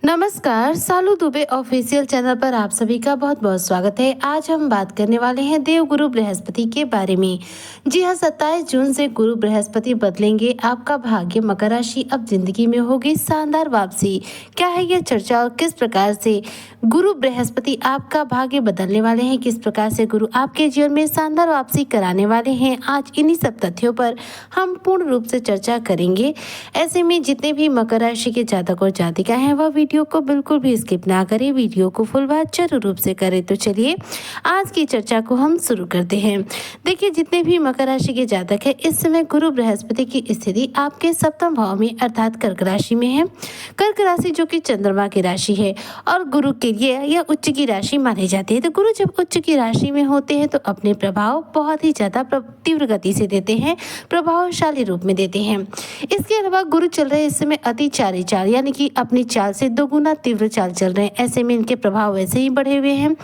नमस्कार, सालू Dubey official channel पर आप सभी का बहुत बहुत स्वागत है। आज हम बात करने वाले हैं देव गुरु बृहस्पति के बारे में। जी हाँ, 27 जून से गुरु बृहस्पति बदलेंगे आपका भाग्य। मकर राशि अब जिंदगी में होगी शानदार वापसी। क्या है यह चर्चा और किस प्रकार से गुरु बृहस्पति आपका भाग्य बदलने वाले हैं, किस प्रकार से गुरु आपके जीवन में शानदार वापसी कराने वाले हैं, आज इन्हीं सब तथ्यों पर हम पूर्ण रूप से चर्चा करेंगे। ऐसे में जितने भी मकर राशि के जातक और जातिका हैं वह वीडियो को बिल्कुल भी स्किप ना करें, वीडियो को फुल वॉच जरूर रूप से करें। तो चलिए आज की चर्चा को हम शुरू करते हैं। देखिए, जितने भी मकर राशि के जातक हैं इस समय गुरु बृहस्पति की स्थिति आपके सप्तम भाव में अर्थात कर्क राशि में है। कर्क राशि जो कि चंद्रमा की राशि है और गुरु के लिए यह उच्च की राशि मानी जाती है। तो गुरु जब उच्च की राशि में होते हैं तो अपने प्रभाव बहुत ही ज्यादा तीव्र गति से देते हैं, प्रभावशाली रूप में देते हैं। इसके अलावा गुरु चल रहे इस समय अति चारी चाल यानी कि अपनी चाल से दोगुना तीव्र चाल चल रहे हैं। ऐसे में इनके प्रभाव वैसे ही बढ़े हुए हैं।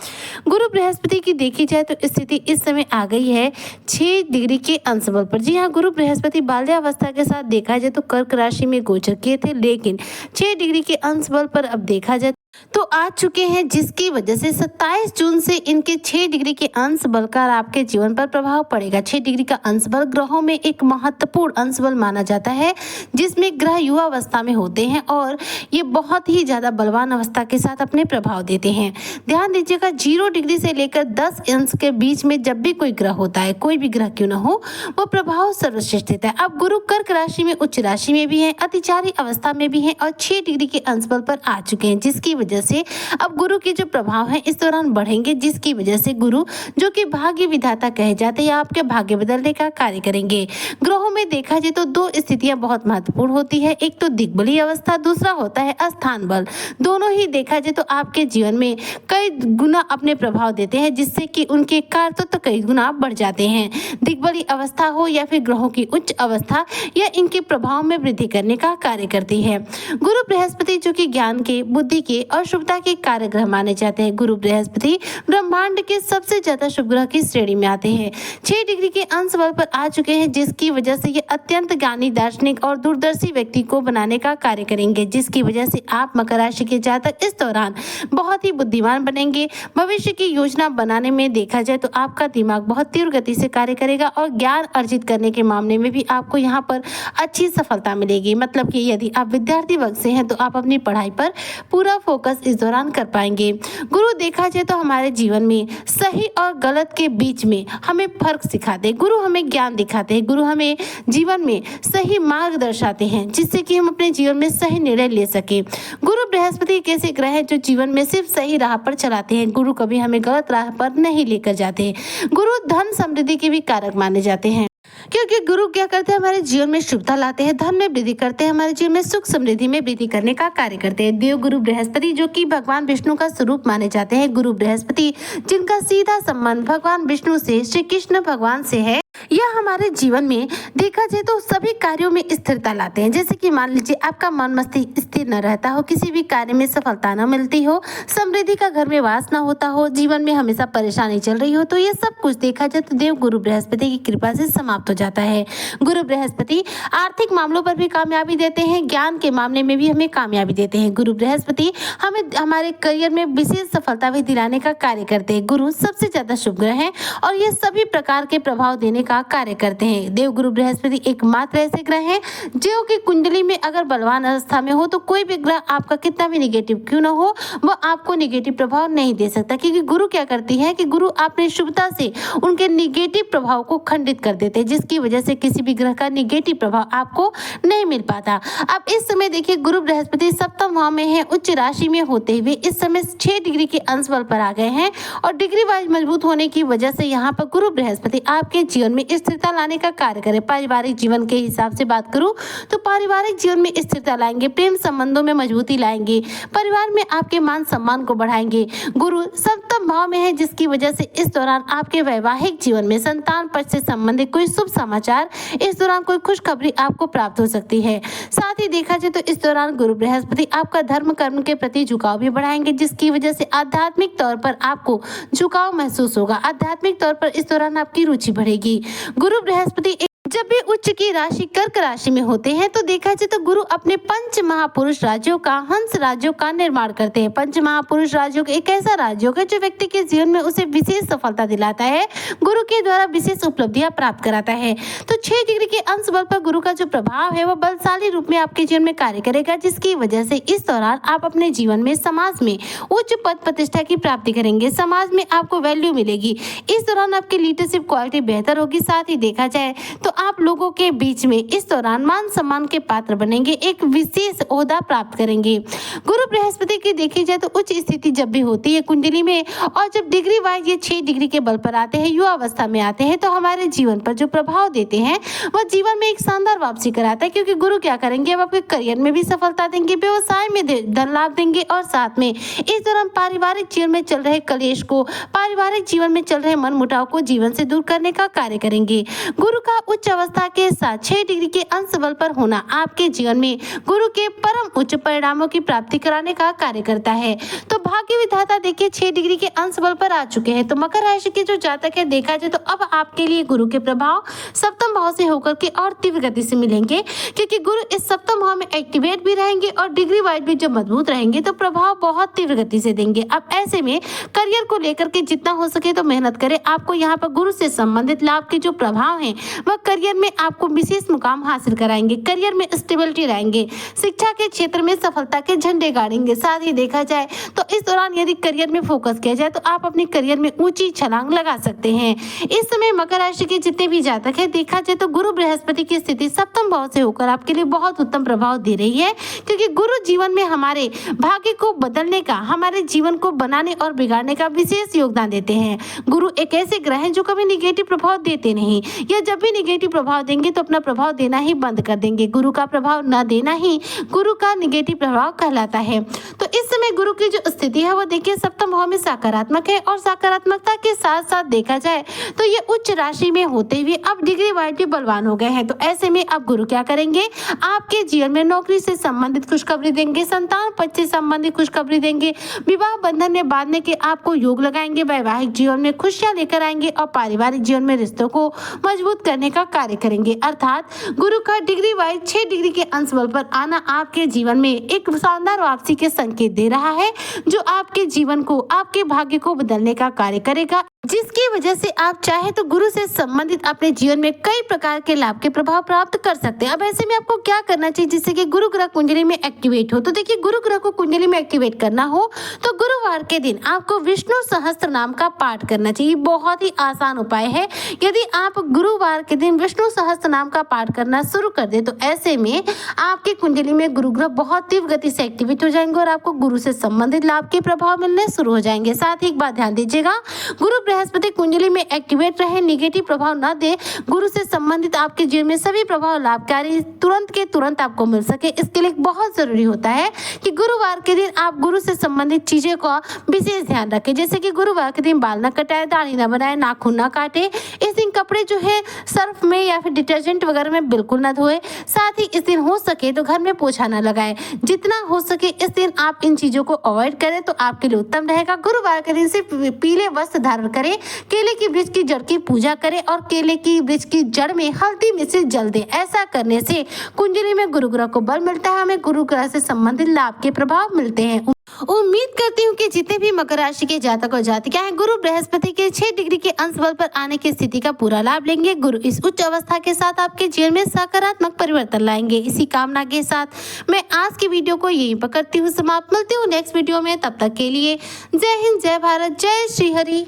गुरु बृहस्पति की देखी जाए तो स्थिति इस समय आ गई है 6 डिग्री के अंश बल पर। जी हाँ, गुरु बृहस्पति बाल्यावस्था के साथ देखा जाए तो कर्क राशि में गोचर किए थे, लेकिन 6 डिग्री के अंश बल पर अब देखा जाए तो आ चुके हैं, जिसकी वजह से 27 जून से इनके 6 डिग्री के अंश बल का आपके जीवन पर प्रभाव पड़ेगा। 6 डिग्री का अंश बल ग्रहों में एक महत्वपूर्ण अंश बल माना जाता है, जिसमें ग्रह युवा अवस्था में होते हैं और ये बहुत ही ज्यादा बलवान अवस्था के साथ अपने प्रभाव देते हैं। ध्यान दीजिएगा, 0 डिग्री से लेकर 10 अंश के बीच में जब भी कोई ग्रह होता है, कोई भी ग्रह क्यों न हो, वो प्रभाव सर्वश्रेष्ठ देता है। अब गुरु कर्क राशि में उच्च राशि में भी है, अतिचारी अवस्था में भी है और 6 डिग्री के अंश बल पर आ चुके हैं, जिसकी वजह से अब गुरु के जो प्रभाव हैं इस दौरान बढ़ेंगे, जिसकी वजह से गुरु जो कि भाग्य विधाता कहे जाते हैं आपके भाग्य बदलने का कार्य करेंगे। ग्रहों में देखा जाए तो 2 स्थितियां बहुत महत्वपूर्ण होती है, एक तो दिग्बलीय अवस्था, दूसरा होता है स्थान बल। दोनों ही देखा जाए तो आपके जीवन में कई गुना अपने प्रभाव देते हैं, जिससे कि उनके कार्य तो कई गुना बढ़ जाते हैं। दिग्बलीय अवस्था हो या फिर ग्रहों की उच्च अवस्था, या इनके प्रभाव में वृद्धि करने का कार्य करती है। गुरु बृहस्पति जो कि ज्ञान के, बुद्धि के और शुभता के कार्य ग्रह माने जाते हैं। गुरु बृहस्पति ब्रह्मांड के सबसे ज्यादा शुभ ग्रह की श्रेणी में आते हैं। 6 डिग्री के अंश बल पर आ चुके हैं, जिसकी वजह से ये अत्यंत ज्ञानी, दार्शनिक और दूरदर्शी व्यक्ति को बनाने का कार्य करेंगे, जिसकी वजह से आप मकर राशि के जातक इस दौरान बहुत ही बुद्धिमान बनेंगे। भविष्य की योजना बनाने में देखा जाए तो आपका दिमाग बहुत तीव्र गति से कार्य करेगा और ज्ञान अर्जित करने के मामले में भी आपको यहाँ पर अच्छी सफलता मिलेगी। मतलब कि यदि आप विद्यार्थी वर्ग से हैं तो आप अपनी पढ़ाई पर पूरा फोकस इस दौरान कर पाएंगे। गुरु देखा जाए तो हमारे जीवन में सही और गलत के बीच में हमें फर्क सिखाते हैं। गुरु हमें ज्ञान दिखाते हैं, गुरु हमें जीवन में सही मार्ग दर्शाते हैं, जिससे कि हम अपने जीवन में सही निर्णय ले सके। गुरु बृहस्पति एक ऐसे ग्रह है जो जीवन में सिर्फ सही राह पर चलाते हैं। गुरु कभी हमें गलत राह पर नहीं लेकर जाते। गुरु धन समृद्धि के भी कारक माने जाते हैं, क्योंकि गुरु क्या करते हैं, हमारे जीवन में शुभता लाते हैं, धन में वृद्धि करते हैं, हमारे जीवन में सुख समृद्धि में वृद्धि करने का कार्य करते हैं। देव गुरु बृहस्पति जो कि भगवान विष्णु का स्वरूप माने जाते हैं। गुरु बृहस्पति जिनका सीधा संबंध भगवान विष्णु से, श्री कृष्ण भगवान से है, यह हमारे जीवन में देखा जाए तो सभी कार्यों में स्थिरता लाते हैं। जैसे कि मान लीजिए आपका मन मस्तिष्क स्थिर न रहता हो, किसी भी कार्य में सफलता न मिलती हो, समृद्धि का घर में वास न होता हो, जीवन में हमेशा परेशानी चल रही हो, तो ये सब कुछ देखा जाए तो देव गुरु बृहस्पति की कृपा से समाप्त हो जाता है। गुरु बृहस्पति आर्थिक मामलों पर भी कामयाबी देते हैं, ज्ञान के मामले में भी हमें कामयाबी देते हैं। गुरु बृहस्पति हमें हमारे करियर में विशेष सफलता भी दिलाने का कार्य करते हैं। गुरु सबसे ज्यादा शुभ ग्रह है और ये सभी प्रकार के प्रभाव देने का कार्य करते हैं। देव गुरु बृहस्पति एकमात्र ऐसे ग्रह हैं जो कि कुंडली में अगर बलवान अवस्था में हो तो कोई भी ग्रह आपका कितना भी निगेटिव क्यों ना हो, वो आपको निगेटिव प्रभाव नहीं दे सकता, क्योंकि गुरु क्या करती है कि गुरु अपने शुभता से उनके निगेटिव प्रभाव को खंडित कर देते हैं, जिसकी वजह से किसी भी ग्रह का निगेटिव प्रभाव आपको नहीं मिल पाता। अब इस समय देखिए, गुरु बृहस्पति सप्तम भाव में है, उच्च राशि में होते हुए इस समय 6 डिग्री के अंश बल पर आ गए हैं और डिग्री वाइज मजबूत होने की वजह से यहाँ पर गुरु बृहस्पति आपके जीवन में स्थिरता लाने का कार्य करे। पारिवारिक जीवन के हिसाब से बात करूं तो पारिवारिक जीवन में स्थिरता लाएंगे, प्रेम संबंधों में मजबूती लाएंगे, परिवार में आपके मान सम्मान को बढ़ाएंगे। गुरु सप्तम भाव में है, जिसकी वजह से इस दौरान आपके वैवाहिक जीवन में संतान पक्ष से संबंधित कोई शुभ समाचार, इस दौरान कोई खुशखबरी आपको प्राप्त हो सकती है। साथ ही देखा जाए तो इस दौरान गुरु बृहस्पति आपका धर्म कर्म के प्रति झुकाव भी बढ़ाएंगे, जिसकी वजह से आध्यात्मिक तौर पर आपको झुकाव महसूस होगा। आध्यात्मिक तौर पर इस दौरान आपकी रुचि बढ़ेगी। गुरु बृहस्पति जब भी उच्च की राशि कर्क राशि में होते हैं तो देखा जाए तो गुरु अपने पंच महापुरुष राज्यों का हंस राज्यों का निर्माण करते हैं। पंच महापुरुष राज्यों का एक ऐसा राजयोग है जो व्यक्ति के जीवन में उसे विशेष सफलता दिलाता है, गुरु के द्वारा विशेष उपलब्धियां प्राप्त कराता है। तो 6 डिग्री के अंश बल पर गुरु का जो प्रभाव है वो बलशाली रूप में आपके जीवन में कार्य करेगा, जिसकी वजह से इस दौरान आप अपने जीवन में समाज में उच्च पद प्रतिष्ठा की प्राप्ति करेंगे, समाज में आपको वैल्यू मिलेगी। इस दौरान आपकी लीडरशिप क्वालिटी बेहतर होगी। साथ ही देखा जाए तो आप लोगों के बीच में इस दौरान मान सम्मान के पात्र बनेंगे, एक विशेष ओहदा प्राप्त करेंगे। गुरु बृहस्पति की देखी जाए तो उच्च स्थिति जब भी होती है कुंडली में और जब डिग्री वाइज ये 6 डिग्री के बल पर आते हैं, युवा अवस्था में आते हैं, तो हमारे जीवन पर जो प्रभाव देते हैं वह जीवन में एक शानदार वापसी कराता है। क्योंकि गुरु क्या करेंगे, अब आपके करियर में भी सफलता देंगे, व्यवसाय में धन लाभ देंगे और साथ में इस दौरान पारिवारिक जीवन में चल रहे कलेश को, पारिवारिक जीवन में चल रहे मन मुटाव को जीवन से दूर करने का कार्य करेंगे। गुरु का उच्च अवस्था के साथ 6 डिग्री के अंश बल पर होना आपके जीवन में गुरु के परम उच्च परिणामों की प्राप्ति कराने का कार्य करता है। तो भाग्य विधाता देखिए 6 डिग्री के अंश बल पर आ चुके हैं। तो मकर राशि के जो जातक है देखा जाए तो अब आपके लिए गुरु के प्रभाव सप्तम भाव से होकर के और तीव्र गति से मिलेंगे, क्योंकि गुरु इस सप्तम भाव में एक्टिवेट भी रहेंगे और डिग्री वाइज भी जब मजबूत रहेंगे तो प्रभाव बहुत तीव्र गति से देंगे। अब ऐसे में करियर को लेकर के जितना हो सके तो मेहनत करें। आपको यहाँ पर गुरु से संबंधित लाभ के जो प्रभाव हैं वह करियर में आपको विशेष मुकाम हासिल कराएंगे, करियर में स्टेबिलिटी रहेंगे, शिक्षा के क्षेत्र में सफलता के झंडे गाड़ेंगे। साथ ही देखा जाए तो इस दौरान यदि करियर में फोकस किया जाए तो आप अपने करियर में ऊंची छलांग लगा सकते हैं। इस समय मकर राशि के जितने भी जातक है देखा जाए तो गुरु बृहस्पति की स्थिति सप्तम भाव से होकर आपके लिए बहुत उत्तम प्रभाव दे रही है, क्योंकि गुरु जीवन में हमारे भाग्य को बदलने का, हमारे जीवन को बनाने और बिगाड़ने का विशेष योगदान देते हैं। गुरु एक ऐसे ग्रह हैं जो कभी निगेटिव प्रभाव देते नहीं, या जब भी निगेटिव प्रभाव देंगे तो अपना प्रभाव देना ही बंद कर देंगे। गुरु का प्रभाव न देना ही गुरु का निगेटिव प्रभाव कहलाता है। तो इस समय गुरु की जो स्थिति है वो देखिए सप्तम भाव में सकारात्मक है, और सकारात्मकता के साथ साथ देखा जाए तो ये उच्च राशि में होते हुए अब डिग्री वाइज भी बलवान हो गए हैं। तो ऐसे में अब गुरु क्या करेंगे, आपके जीवन में नौकरी से संबंधित खुशखबरी देंगे, संतान पक्ष से संबंधित खुशखबरी देंगे, विवाह बंधन में बांधने के आपको योग लगाएंगे, वैवाहिक जीवन में खुशियां लेकर आएंगे और पारिवारिक जीवन में रिश्तों को मजबूत करने का कार्य करेंगे। अर्थात गुरु का डिग्री वाइज 6 डिग्री के अंश बल पर आना आपके जीवन में एक शानदार वापसी के संकेत दे रहा है, जो आपके जीवन को, आपके भाग्य को बदलने का कार्य करेगा, जिसकी वजह से आप चाहे तो गुरु से संबंधित अपने जीवन में कई प्रकार के लाभ के प्रभाव प्राप्त कर सकते हैं। अब ऐसे में आपको क्या करना चाहिए जिससे कि गुरु ग्रह कुंडली में एक्टिवेट हो। तो देखिए गुरु ग्रह को कुंडली में एक्टिवेट करना हो तो गुरुवार के दिन आपको विष्णु सहस्त्र नाम का पाठ करना चाहिए। बहुत ही आसान उपाय है। यदि आप गुरुवार के दिन विष्णु सहस्त्र नाम का पाठ करना शुरू कर दे तो ऐसे में आपकी कुंडली में गुरु ग्रह बहुत तीव्र गति से एक्टिवेट हो जाएंगे और आपको गुरु से संबंधित लाभ के प्रभाव मिलने शुरू हो जाएंगे। साथ ही एक बात ध्यान दीजिएगा, गुरु बृहस्पति कुंडली में एक्टिवेट रहे, निगेटिव प्रभाव न दे, गुरु से संबंधित आपके जीवन में सभी प्रभाव लाभकारी तुरंत के तुरंत आपको मिल सके। इसके लिए बहुत जरूरी होता है कि गुरुवार के दिन आप गुरु से संबंधित चीजें का विशेष ध्यान रखें, जैसे कि गुरुवार के दिन बाल न कटाए, दाढ़ी न बनाए, नाखून न काटे। इस दिन कपड़े जो है सर्फ में या फिर डिटर्जेंट वगैरह में बिल्कुल न धोए। साथ ही इस दिन हो सके तो घर में पोछा न लगाए। जितना हो सके इस दिन आप इन चीजों को अवॉइड करें तो आपके लिए उत्तम रहेगा। गुरुवार के दिन सिर्फ पीले वस्त्र धारण करें, केले की वृक्ष की जड़ की पूजा करें और केले की वृक्ष की जड़ में हल्दी मिश्रित जल दें। ऐसा करने से कुंडली में गुरु ग्रह को बल मिलता है, हमें गुरु ग्रह से संबंधित लाभ के प्रभाव मिलते हैं। उम्मीद करती हूँ कि जितने भी मकर राशि के जातक और जातिका हैं गुरु बृहस्पति के 6 डिग्री के अंश बल पर आने की स्थिति का पूरा लाभ लेंगे। गुरु इस उच्च अवस्था के साथ आपके जीवन में सकारात्मक परिवर्तन लाएंगे। इसी कामना के साथ मैं आज की वीडियो को यहीं पर करती हूँ समाप्त। मिलती हूँ नेक्स्ट वीडियो में, तब तक के लिए जय हिंद, जय भारत, जय श्री हरि।